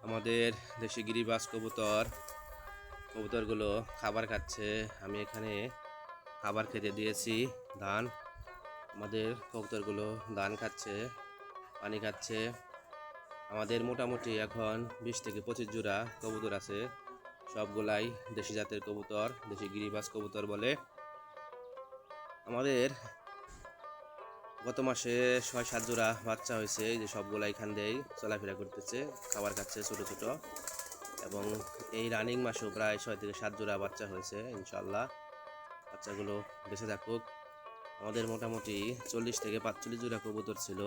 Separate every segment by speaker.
Speaker 1: আমাদের দেশি গিরিবাজ কবুতরগুলো খাবার খাচ্ছে। আমি এখানে খাবার খেতে দিয়েছি ধান। আমাদের কবুতরগুলো ধান খাচ্ছে, পানি খাচ্ছে। আমাদের মোটামুটি এখন 20 থেকে 25 জোড়া কবুতর আছে। সবগুলাই দেশি জাতের কবুতর, দেশি গিরিবাজ কবুতর বলে। আমাদের গত মাসে 6-7 জোড়া বাচ্চা হয়েছে, যে সবগুলা এখান দিয়েই চলাফেরা করতেছে, খাবার খাচ্ছে ছোট ছোট। এবং এই রানিং মাসেও প্রায় 6 থেকে 7 জোড়া বাচ্চা হয়েছে। ইনশাল্লাহ বাচ্চাগুলো বেঁচে থাকুক। আমাদের মোটামুটি 40 থেকে 45 জোড়া কবুতর ছিল।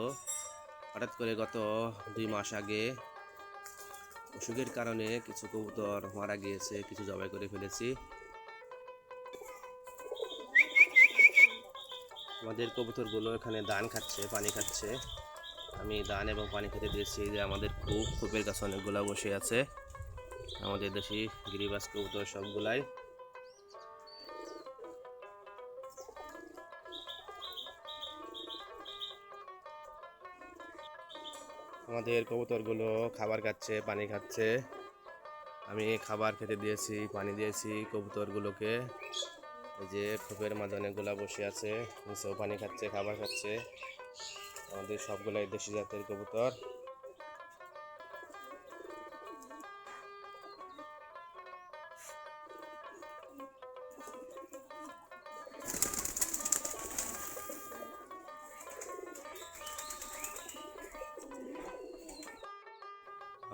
Speaker 1: হঠাৎ করে গত 2 মাস আগে অসুখের কারণে কিছু কবুতর মারা গিয়েছে, কিছু জবাই করে ফেলেছি। আমাদের কবুতরগুলো এখানে ধান খাচ্ছে, পানি খাচ্ছে। আমি ধান এবং পানি খেতে দিয়েছি। যে আমাদের কূপের কাছে অনেকগুলা বসে আছে আমাদের দেশি গিরিবাজ কবুতর সবগুলাই। আমাদের কবুতরগুলো খাবার খাচ্ছে, পানি খাচ্ছে। আমি খাবার খেতে দিয়েছি, পানি দিয়েছি কবুতরগুলোকে। এই যে খোপের মাঝে অনেকগুলা বসে আছে, নিচেও পানি খাচ্ছে, খাবার খাচ্ছে। আমাদের সবগুলাই দেশি জাতের কবুতর।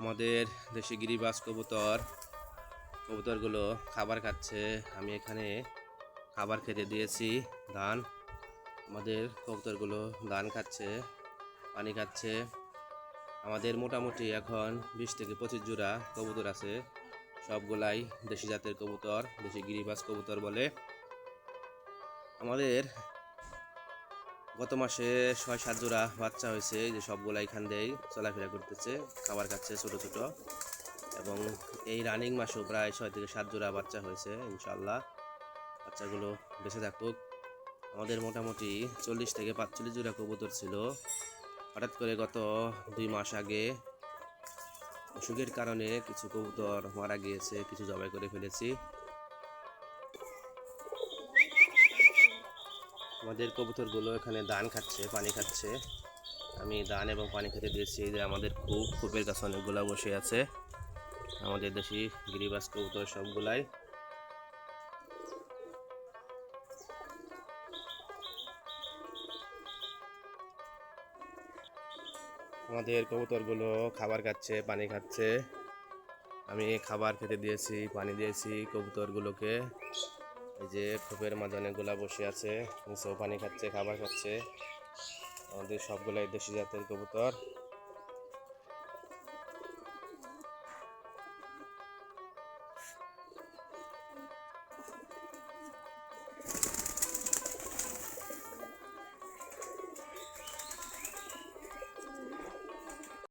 Speaker 1: আমাদের দেশি গিরিবাজ কবুতরগুলো খাবার খাচ্ছে। আমি এখানে খাবার খেতে দিয়েছি ধান। আমাদের কবুতরগুলো ধান খাচ্ছে, পানি খাচ্ছে। আমাদের মোটামুটি এখন 20 থেকে 25 জোড়া কবুতর আছে। সবগুলাই দেশি জাতের কবুতর, দেশি গিরিবাজ কবুতর বলে। আমাদের গত মাসে 6-7 জোড়া বাচ্চা হয়েছে, যে সবগুলা এখান দিয়েই চলাফেরা করতেছে, খাবার খাচ্ছে ছোট ছোট। এবং এই রানিং মাসেও প্রায় 6 থেকে 7 জোড়া বাচ্চা হয়েছে। ইনশাল্লাহ বাচ্চাগুলো বেঁচে থাকুক। আমাদের মোটামুটি 40 থেকে 45 জোড়া কবুতর ছিল। হঠাৎ করে গত 2 মাস আগে অসুখের কারণে কিছু কবুতর মারা গিয়েছে, কিছু জবাই করে ফেলেছি। আমাদের কবুতরগুলো এখানে ধান খাচ্ছে, পানি খাচ্ছে। আমি ধান এবং পানি খেতে দিয়েছি। যে আমাদের কূপের কাছে অনেকগুলা বসে আছে আমাদের দেশি গিরিবাজ কবুতর সবগুলাই। আমাদের কবুতরগুলো খাবার খাচ্ছে, পানি খাচ্ছে। আমি খাবার খেতে দিয়েছি, পানি দিয়েছি কবুতরগুলোকে। এই যে খোপের মাঝে অনেকগুলা বসে আছে, নিচেও পানি খাচ্ছে, খাবার খাচ্ছে। আমাদের সবগুলাই দেশি জাতের কবুতর।